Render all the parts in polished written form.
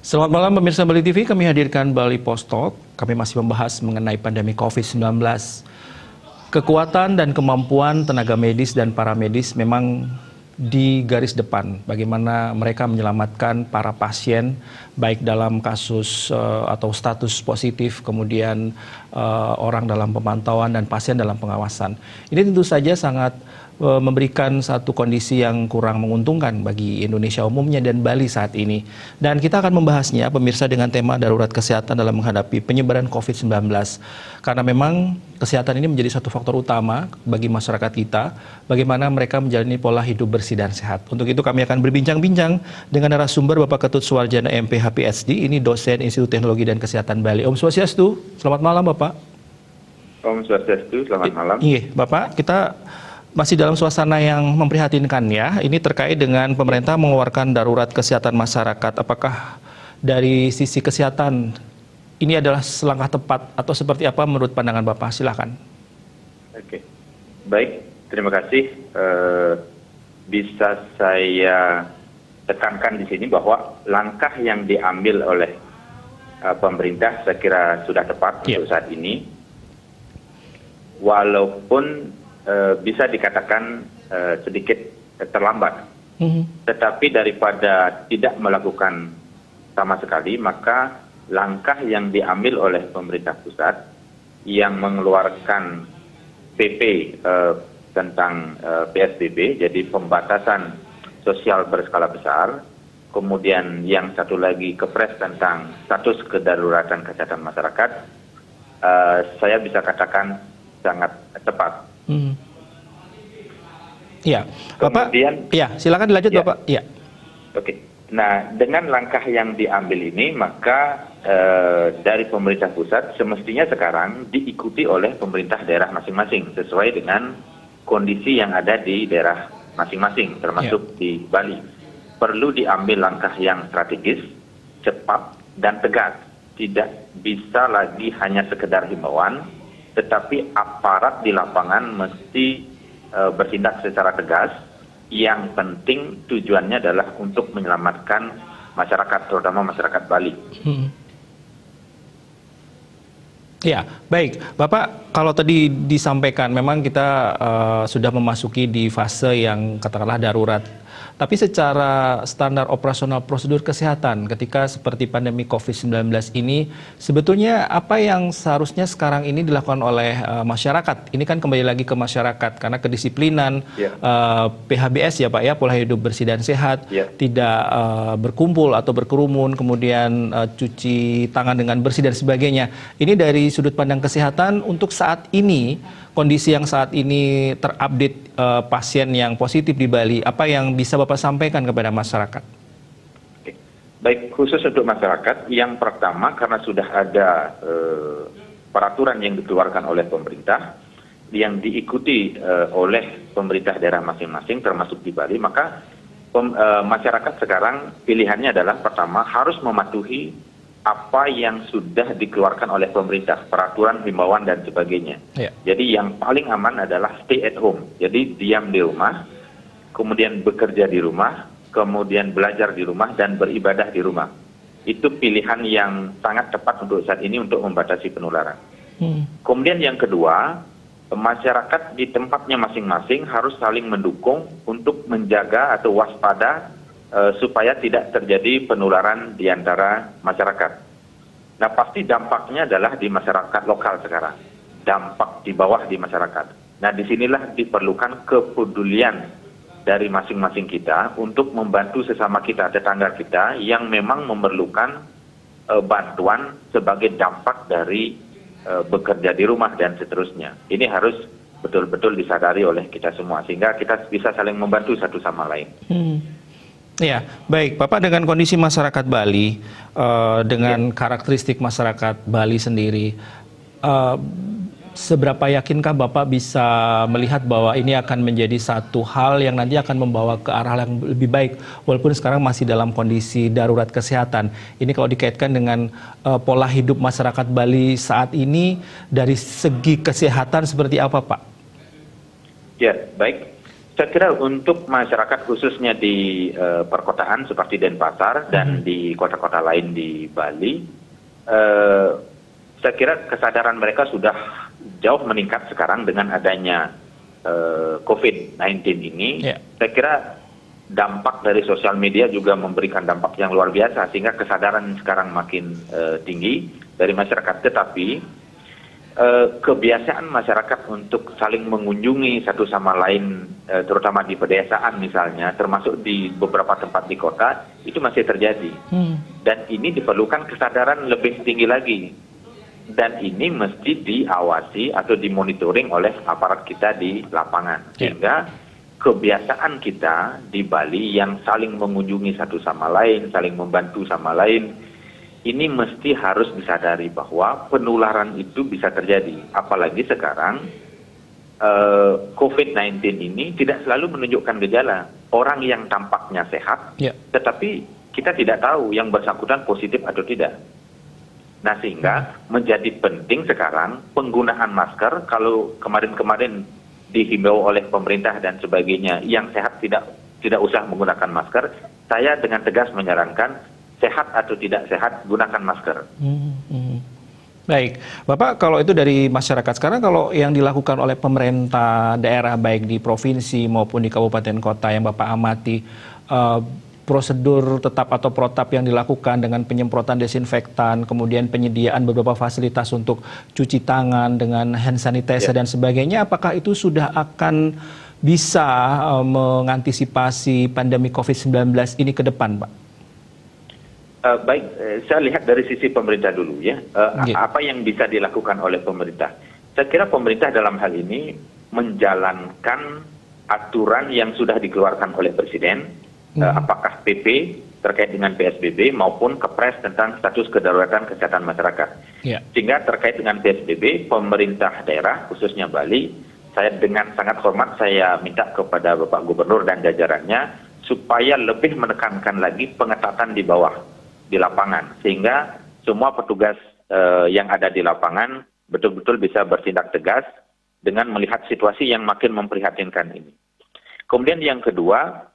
Selamat malam pemirsa Bali TV, kami hadirkan Bali Post Talk. Kami masih membahas mengenai pandemi COVID-19. Kekuatan dan kemampuan tenaga medis dan para medis memang di garis depan. Bagaimana mereka menyelamatkan para pasien, baik dalam kasus atau status positif, kemudian orang dalam pemantauan dan pasien dalam pengawasan. Ini tentu saja sangat memberikan satu kondisi yang kurang menguntungkan bagi Indonesia umumnya dan Bali saat ini. Dan kita akan membahasnya, pemirsa, dengan tema darurat kesehatan dalam menghadapi penyebaran COVID-19. Karena memang kesehatan ini menjadi satu faktor utama bagi masyarakat kita, bagaimana mereka menjalani pola hidup bersih dan sehat. Untuk itu kami akan berbincang-bincang dengan narasumber Bapak Ketut Suwarjana MPH PhD, ini dosen Institut Teknologi dan Kesehatan Bali. Om Swastiastu, selamat malam Bapak. Om Swastiastu, selamat malam. Iya, Bapak, kita masih dalam suasana yang memprihatinkan ya. Ini terkait dengan pemerintah mengeluarkan darurat kesehatan masyarakat. Apakah dari sisi kesehatan ini adalah langkah tepat atau seperti apa menurut pandangan Bapak? Silakan. Oke, baik. Terima kasih. Bisa saya tekankan di sini bahwa langkah yang diambil oleh pemerintah saya kira sudah tepat untuk saat ini. Walaupun bisa dikatakan sedikit terlambat, tetapi daripada tidak melakukan sama sekali, maka langkah yang diambil oleh pemerintah pusat yang mengeluarkan PP tentang PSBB, jadi pembatasan sosial berskala besar, kemudian yang satu lagi Kepres tentang status kedaruratan kesehatan masyarakat, saya bisa katakan sangat tepat. Ya, Bapak. Kemudian, ya, silakan dilanjut, ya. Bapak. Ya. Oke. Nah, dengan langkah yang diambil ini, maka dari pemerintah pusat semestinya sekarang diikuti oleh pemerintah daerah masing-masing sesuai dengan kondisi yang ada di daerah masing-masing, termasuk di Bali. Perlu diambil langkah yang strategis, cepat, dan tegas. Tidak bisa lagi hanya sekedar himbauan, tetapi aparat di lapangan mesti bertindak secara tegas. Yang penting tujuannya adalah untuk menyelamatkan masyarakat, terutama masyarakat Bali. Ya, baik. Bapak, kalau tadi disampaikan, memang kita sudah memasuki di fase yang katakanlah darurat. Tapi secara standar operasional prosedur kesehatan ketika seperti pandemi COVID-19 ini, sebetulnya apa yang seharusnya sekarang ini dilakukan oleh masyarakat? Ini kan kembali lagi ke masyarakat, karena kedisiplinan PHBS ya Pak ya, pola hidup bersih dan sehat, tidak berkumpul atau berkerumun, kemudian cuci tangan dengan bersih dan sebagainya. Ini dari sudut pandang kesehatan untuk saat ini, kondisi yang saat ini terupdate pasien yang positif di Bali, apa yang bisa Bapak sampaikan kepada masyarakat? Oke. Baik, khusus untuk masyarakat, yang pertama karena sudah ada peraturan yang dikeluarkan oleh pemerintah, yang diikuti oleh pemerintah daerah masing-masing, termasuk di Bali, maka masyarakat sekarang pilihannya adalah pertama harus mematuhi apa yang sudah dikeluarkan oleh pemerintah, peraturan, himbauan, dan sebagainya. Jadi yang paling aman adalah stay at home, jadi diam di rumah, kemudian bekerja di rumah, kemudian belajar di rumah, dan beribadah di rumah. Itu pilihan yang sangat tepat untuk saat ini untuk membatasi penularan. Kemudian yang kedua, masyarakat di tempatnya masing-masing harus saling mendukung untuk menjaga atau waspada supaya tidak terjadi penularan di antara masyarakat. Nah, pasti dampaknya adalah di masyarakat lokal sekarang. Dampak di bawah di masyarakat. Nah, disinilah diperlukan kepedulian dari masing-masing kita untuk membantu sesama kita, tetangga kita yang memang memerlukan bantuan sebagai dampak dari bekerja di rumah dan seterusnya. Ini harus betul-betul disadari oleh kita semua, sehingga kita bisa saling membantu satu sama lain. Ya, baik. Bapak, dengan kondisi masyarakat Bali, dengan karakteristik masyarakat Bali sendiri, Seberapa yakinkah Bapak bisa melihat bahwa ini akan menjadi satu hal yang nanti akan membawa ke arah yang lebih baik, walaupun sekarang masih dalam kondisi darurat kesehatan. Ini kalau dikaitkan dengan pola hidup masyarakat Bali saat ini, dari segi kesehatan seperti apa, Pak? Ya, baik. Saya kira untuk masyarakat khususnya di perkotaan seperti Denpasar dan di kota-kota lain di Bali, saya kira kesadaran mereka sudah jauh meningkat sekarang dengan adanya COVID-19 ini. Saya kira dampak dari sosial media juga memberikan dampak yang luar biasa sehingga kesadaran sekarang makin tinggi dari masyarakat. Tetapi kebiasaan masyarakat untuk saling mengunjungi satu sama lain, terutama di pedesaan misalnya, termasuk di beberapa tempat di kota, itu masih terjadi. Dan ini diperlukan kesadaran lebih tinggi lagi. Dan ini mesti diawasi atau dimonitoring oleh aparat kita di lapangan. Sehingga kebiasaan kita di Bali yang saling mengunjungi satu sama lain, saling membantu sama lain, ini mesti harus disadari bahwa penularan itu bisa terjadi. Apalagi sekarang COVID-19 ini tidak selalu menunjukkan gejala. Orang yang tampaknya sehat, tetapi kita tidak tahu yang bersangkutan positif atau tidak. Nah, sehingga menjadi penting sekarang penggunaan masker. Kalau kemarin-kemarin dihimbau oleh pemerintah dan sebagainya, yang sehat tidak usah menggunakan masker. Saya dengan tegas menyarankan sehat atau tidak sehat gunakan masker. Baik, Bapak, kalau itu dari masyarakat, sekarang kalau yang dilakukan oleh pemerintah daerah baik di provinsi maupun di kabupaten kota yang Bapak amati, prosedur tetap atau protap yang dilakukan dengan penyemprotan desinfektan, kemudian penyediaan beberapa fasilitas untuk cuci tangan dengan hand sanitizer dan sebagainya, apakah itu sudah akan bisa mengantisipasi pandemi COVID-19 ini ke depan, Pak? Baik, saya lihat dari sisi pemerintah dulu ya. Apa yang bisa dilakukan oleh pemerintah? Saya kira pemerintah dalam hal ini menjalankan aturan yang sudah dikeluarkan oleh Presiden, apakah PP terkait dengan PSBB maupun Kepres tentang status kedaruratan kesehatan masyarakat. Sehingga terkait dengan PSBB, pemerintah daerah khususnya Bali, saya dengan sangat hormat saya minta kepada Bapak Gubernur dan jajarannya supaya lebih menekankan lagi pengetatan di bawah, di lapangan, sehingga semua petugas yang ada di lapangan betul-betul bisa bertindak tegas dengan melihat situasi yang makin memprihatinkan ini. Kemudian yang kedua,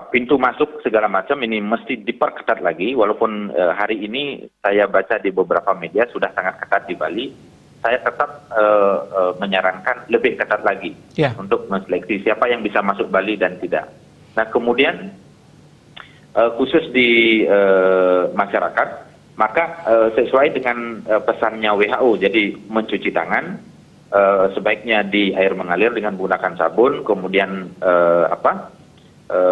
pintu masuk segala macam ini mesti diperketat lagi, walaupun hari ini saya baca di beberapa media sudah sangat ketat di Bali. Saya tetap menyarankan lebih ketat lagi untuk menseleksi siapa yang bisa masuk Bali dan tidak. Nah, kemudian khusus di masyarakat, maka sesuai dengan pesannya WHO, jadi mencuci tangan sebaiknya di air mengalir dengan menggunakan sabun, kemudian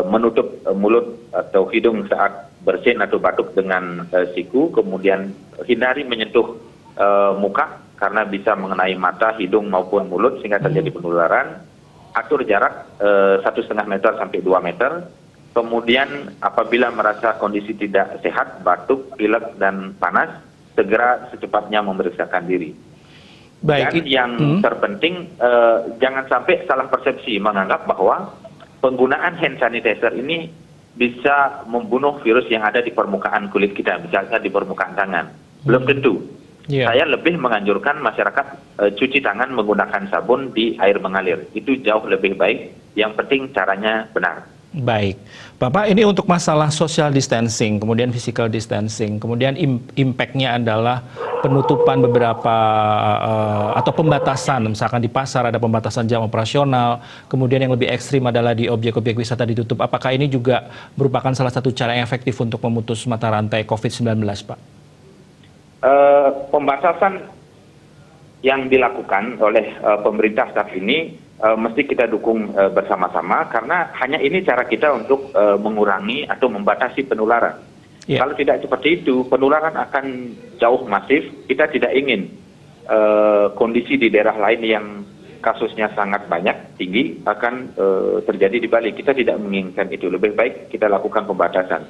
menutup mulut atau hidung saat bersin atau batuk dengan siku, kemudian hindari menyentuh muka karena bisa mengenai mata, hidung maupun mulut sehingga terjadi penularan. Atur jarak 1,5 meter sampai 2 meter. Kemudian apabila merasa kondisi tidak sehat, batuk, pilek dan panas, segera secepatnya memeriksakan diri. Dan yang terpenting, jangan sampai salah persepsi menganggap bahwa penggunaan hand sanitizer ini bisa membunuh virus yang ada di permukaan kulit kita, misalnya di permukaan tangan. Belum tentu. Saya lebih menganjurkan masyarakat cuci tangan menggunakan sabun di air mengalir. Itu jauh lebih baik. Yang penting caranya benar. Baik, Bapak, ini untuk masalah social distancing, kemudian physical distancing, kemudian impact-nya adalah penutupan beberapa atau pembatasan, misalkan di pasar ada pembatasan jam operasional, kemudian yang lebih ekstrim adalah di objek-objek wisata ditutup. Apakah ini juga merupakan salah satu cara yang efektif untuk memutus mata rantai COVID-19, Pak? Pembatasan yang dilakukan oleh pemerintah saat ini mesti kita dukung bersama-sama, karena hanya ini cara kita untuk mengurangi atau membatasi penularan. Kalau tidak seperti itu, penularan akan jauh masif. Kita tidak ingin kondisi di daerah lain yang kasusnya sangat banyak, tinggi, akan terjadi di Bali. Kita tidak menginginkan itu. Lebih baik kita lakukan pembatasan.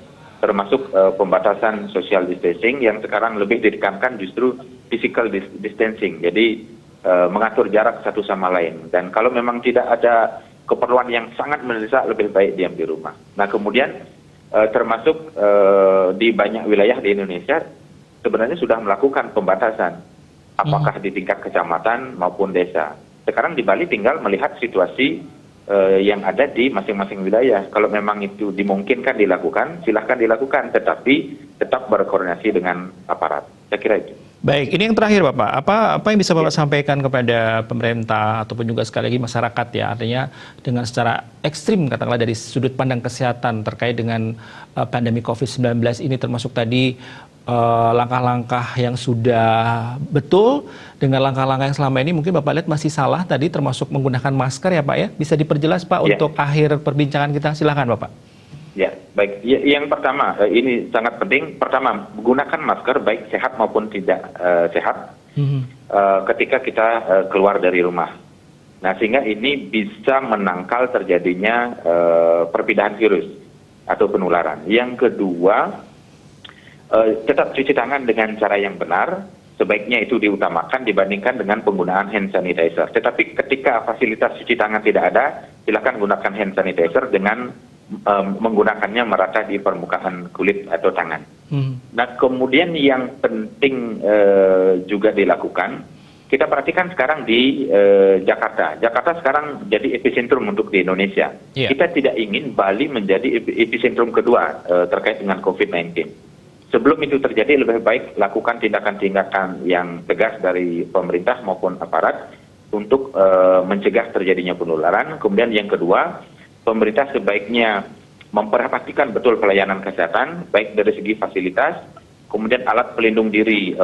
termasuk pembatasan social distancing yang sekarang lebih ditekankan justru physical distancing. Jadi mengatur jarak satu sama lain. Dan kalau memang tidak ada keperluan yang sangat mendesak, lebih baik diam di rumah. Nah kemudian termasuk di banyak wilayah di Indonesia sebenarnya sudah melakukan pembatasan. Apakah di tingkat kecamatan maupun desa. Sekarang di Bali tinggal melihat situasi yang ada di masing-masing wilayah. Kalau memang itu dimungkinkan dilakukan, silahkan dilakukan, tetapi tetap berkoordinasi dengan aparat. Saya kira itu. Baik, ini yang terakhir Bapak. Apa yang bisa Bapak sampaikan kepada pemerintah ataupun juga sekali lagi masyarakat ya, artinya dengan secara ekstrim katakanlah dari sudut pandang kesehatan terkait dengan pandemi COVID-19 ini, termasuk tadi langkah-langkah yang sudah betul dengan langkah-langkah yang selama ini mungkin Bapak lihat masih salah tadi, termasuk menggunakan masker ya Pak ya. Bisa diperjelas Pak untuk akhir perbincangan kita, silakan Bapak. Ya, baik. Yang pertama, ini sangat penting. Pertama, gunakan masker baik sehat maupun tidak sehat ketika kita keluar dari rumah. Nah, sehingga ini bisa menangkal terjadinya perpindahan virus atau penularan. Yang kedua, tetap cuci tangan dengan cara yang benar, sebaiknya itu diutamakan dibandingkan dengan penggunaan hand sanitizer. Tetapi ketika fasilitas cuci tangan tidak ada, silakan gunakan hand sanitizer dengan menggunakannya merata di permukaan kulit atau tangan. Nah kemudian yang penting juga dilakukan, kita perhatikan sekarang di Jakarta. Jakarta sekarang jadi epicentrum untuk di Indonesia. Kita tidak ingin Bali menjadi epicentrum kedua terkait dengan COVID-19. Sebelum itu terjadi, lebih baik lakukan tindakan-tindakan yang tegas dari pemerintah maupun aparat untuk mencegah terjadinya penularan. Kemudian yang kedua, pemerintah sebaiknya memperhatikan betul pelayanan kesehatan, baik dari segi fasilitas, kemudian alat pelindung diri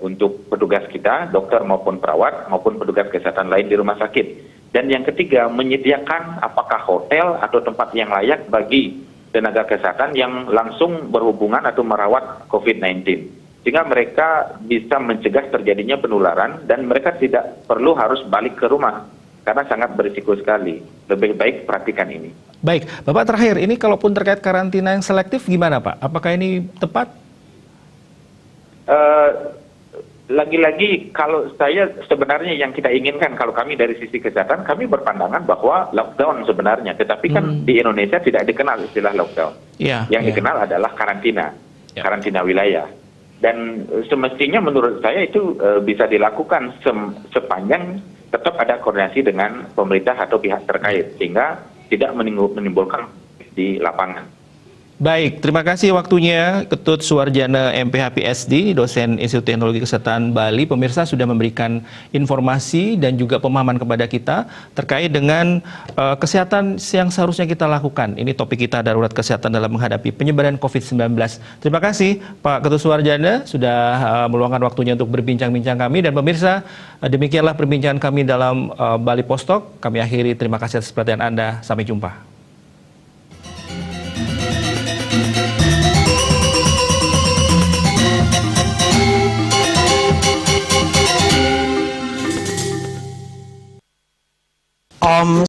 untuk petugas kita, dokter maupun perawat, maupun petugas kesehatan lain di rumah sakit. Dan yang ketiga, menyediakan apakah hotel atau tempat yang layak bagi tenaga kesehatan yang langsung berhubungan atau merawat COVID-19. Sehingga mereka bisa mencegah terjadinya penularan dan mereka tidak perlu harus balik ke rumah. Karena sangat berisiko sekali. Lebih baik perhatikan ini. Baik, Bapak terakhir, ini kalaupun terkait karantina yang selektif gimana Pak? Apakah ini tepat? Lagi-lagi kalau saya sebenarnya yang kita inginkan, kalau kami dari sisi kesehatan, kami berpandangan bahwa lockdown sebenarnya. Tetapi kan di Indonesia tidak dikenal istilah lockdown. Yang dikenal adalah karantina. Karantina wilayah. Dan semestinya menurut saya itu bisa dilakukan sepanjang tetap ada koordinasi dengan pemerintah atau pihak terkait, sehingga tidak menimbulkan di lapangan. Baik, terima kasih waktunya Ketut Suwarjana MPH PSD, dosen Institut Teknologi Kesehatan Bali. Pemirsa sudah memberikan informasi dan juga pemahaman kepada kita terkait dengan kesehatan yang seharusnya kita lakukan. Ini topik kita, darurat kesehatan dalam menghadapi penyebaran COVID-19. Terima kasih Pak Ketut Suwarjana sudah meluangkan waktunya untuk berbincang-bincang kami. Dan pemirsa, demikianlah perbincangan kami dalam Bali Post Talk. Kami akhiri, terima kasih atas perhatian Anda. Sampai jumpa.